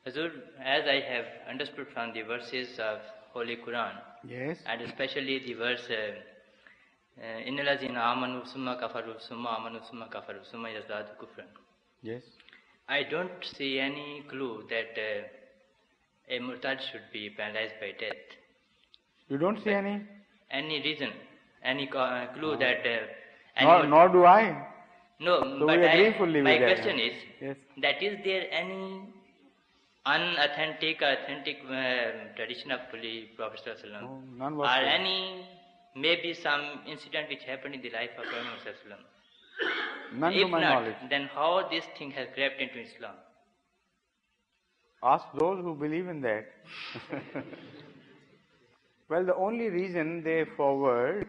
Hazur, as I have understood from the verses of Holy Quran, Yes. and especially the verse Innal ladzina amanu summa kafaru summa amanu summa kafaru summa yazdadu kufran. Yes. I don't see any clue that a murtad should be penalized by death. You don't see Any reason, any clue that nor do I. No, So but we agree fully my with that. question is Yes. that is there any unauthentic or authentic tradition of Holy Prophet ﷺ, No, none or whatsoever. any maybe some incident which happened in the life of Prophet ﷺ? None If to my not, knowledge. then how this thing has crept into Islam? Ask those who believe in that. Well, the only reason they forward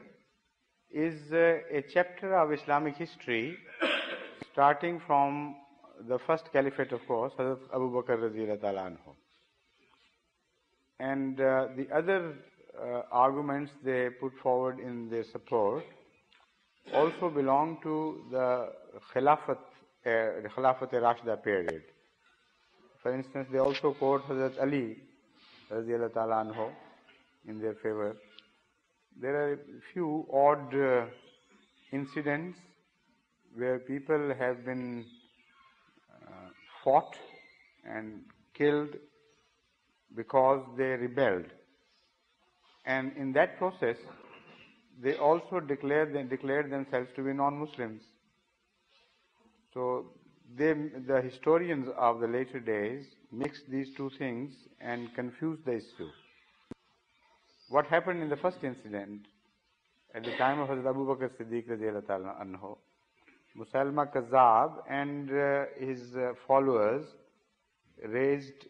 is a chapter of Islamic history starting from the first caliphate, of course, Hazrat Abu Bakr radhiyallahu ta'ala anhu. And the other arguments they put forward in their support also belong to the Khilafat-e-Rashida period. For instance, they also quote Hazrat Ali radhiyallahu ta'ala anhu in their favor. There are a few odd incidents where people have been fought and killed because they rebelled. And in that process, they also declared themselves to be non-Muslims. So the historians of the later days mixed these two things and confused the issue. What happened in the first incident, at the time of Hazrat Abu Bakr Siddiq radhiyallahu ta'ala anhu, Musailama Kazzab and his followers raised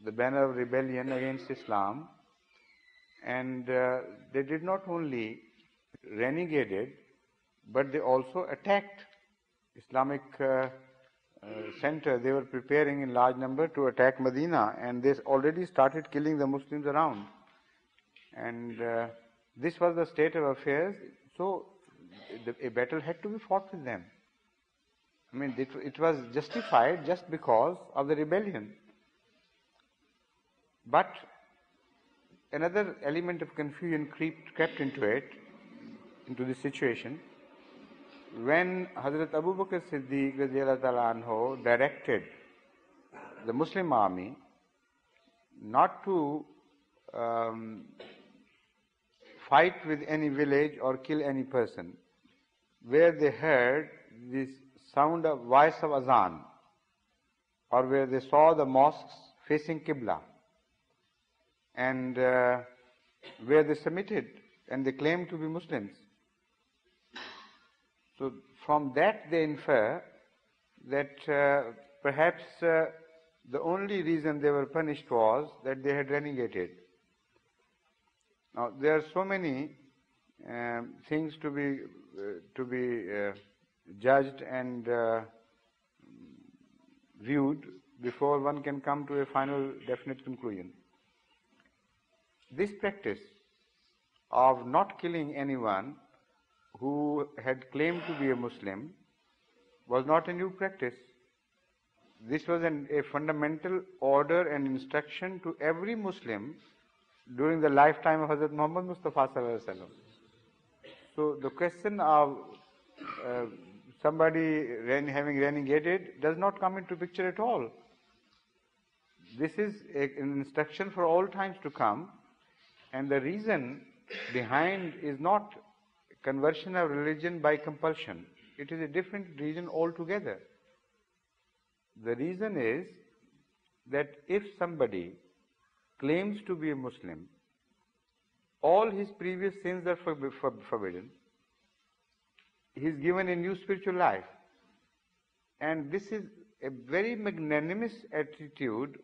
the banner of rebellion against Islam, and they did not only renegaded, but they also attacked Islamic center. They were preparing in large number to attack Medina, and they already started killing the Muslims around. And this was the state of affairs, so a battle had to be fought with them. I mean, it was justified just because of the rebellion. But another element of confusion crept into this situation, when Hazrat Abu Bakr Siddiq radhiyallahu ta'ala anhu directed the Muslim army not to fight with any village or kill any person, where they heard this voice of azan, or where they saw the mosques facing Qibla, and where they submitted and they claimed to be Muslims. So from that they infer that perhaps the only reason they were punished was that they had renegated. Now there are so many things to be judged and viewed before one can come to a final definite conclusion. This practice of not killing anyone who had claimed to be a Muslim was not a new practice. This was a fundamental order and instruction to every Muslim during the lifetime of Hazrat Muhammad Mustafa sallallahu alaihi wasallam. So the question of somebody having renegated does not come into picture at all. This is an instruction for all times to come, and the reason behind is not conversion of religion by compulsion. It is a different reason altogether. The reason is that if somebody claims to be a Muslim, all his previous sins are forbidden. He is given a new spiritual life. And this is a very magnanimous attitude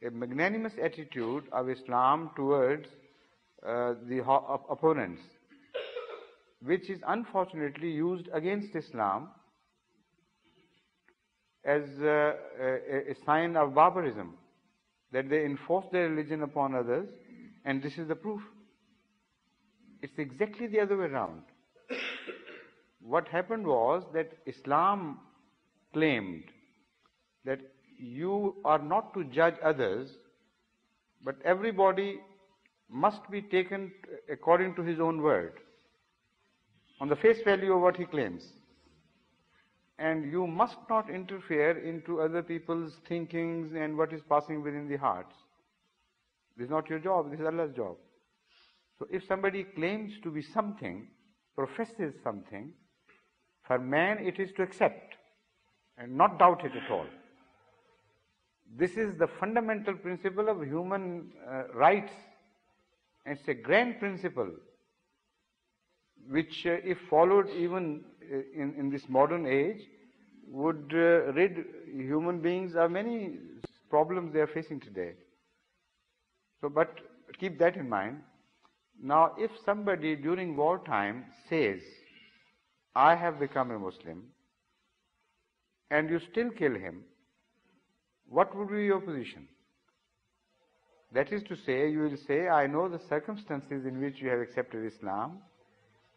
of Islam towards the opponents, which is unfortunately used against Islam as a sign of barbarism, that they enforce their religion upon others, and this is the proof. It's exactly the other way around. What happened was that Islam claimed that you are not to judge others, but everybody must be taken according to his own word, on the face value of what he claims. And you must not interfere into other people's thinkings and what is passing within the hearts. This is not your job, this is Allah's job. So if somebody claims to be something, professes something, for man it is to accept and not doubt it at all. This is the fundamental principle of human rights. And it's a grand principle which, if followed even in this modern age, would rid human beings of many problems they are facing today. So, but keep that in mind. Now, if somebody during wartime says, I have become a Muslim, and you still kill him, what would be your position? That is to say, you will say, I know the circumstances in which you have accepted Islam,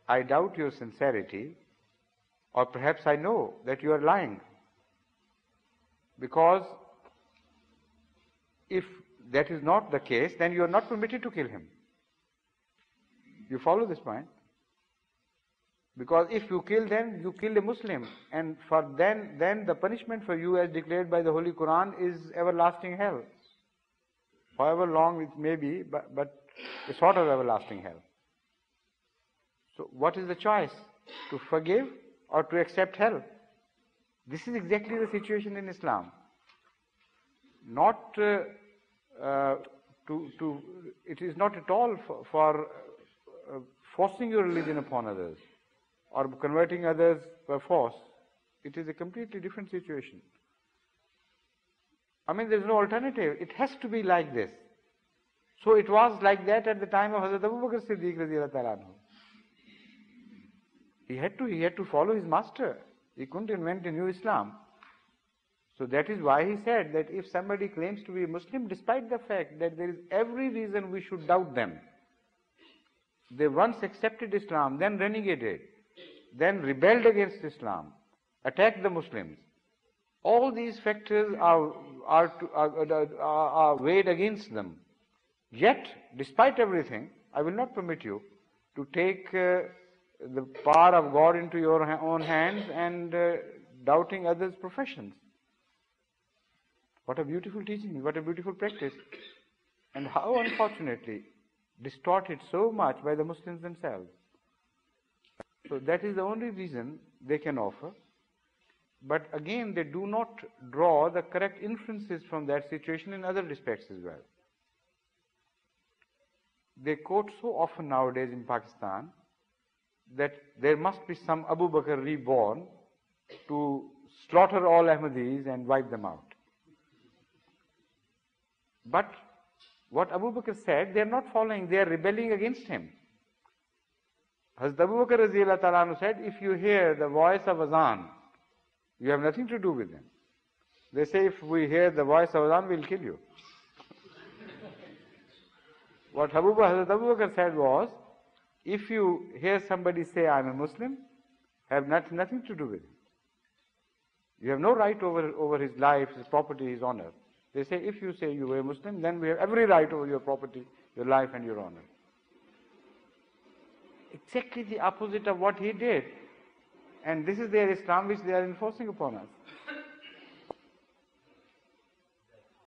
I doubt your sincerity, or perhaps I know that you are lying. Because if that is not the case, then you are not permitted to kill him. You follow this point? Because if you kill them, you kill a Muslim, and for then the punishment for you as declared by the Holy Quran is everlasting hell. However long it may be, but a sort of everlasting hell. So what is the choice? To forgive or to accept hell? This is exactly the situation in Islam. Not it is not at all for forcing your religion upon others or converting others by force. It is a completely different situation. I mean, there is no alternative. It has to be like this. So it was like that at the time of Hazrat Abu Bakr Siddiq radiyallahu ta'ala anhu. He had to follow his master. He couldn't invent a new Islam. So that is why he said that if somebody claims to be a Muslim, despite the fact that there is every reason we should doubt them, they once accepted Islam, then renegated, then rebelled against Islam, attacked the Muslims. All these factors are weighed against them. Yet, despite everything, I will not permit you to take the power of God into your own hands and doubting others' professions. What a beautiful teaching, what a beautiful practice. And how unfortunately distorted so much by the Muslims themselves. So that is the only reason they can offer. But again, they do not draw the correct inferences from that situation in other respects as well. They quote so often nowadays in Pakistan that there must be some Abu Bakr reborn to slaughter all Ahmadis and wipe them out. But what Abu Bakr said, they are not following, they are rebelling against him. Hazrat Abu Bakr radiyallahu ta'ala anhu said, if you hear the voice of azan, you have nothing to do with them. They say, if we hear the voice of azan, we'll kill you. What Hazrat Abu Bakr said was, if you hear somebody say, I'm a Muslim, have nothing to do with him. You have no right over his life, his property, his honor. They say, if you say you are a Muslim, then we have every right over your property, your life and your honor. Exactly the opposite of what he did. And this is their Islam which they are enforcing upon us.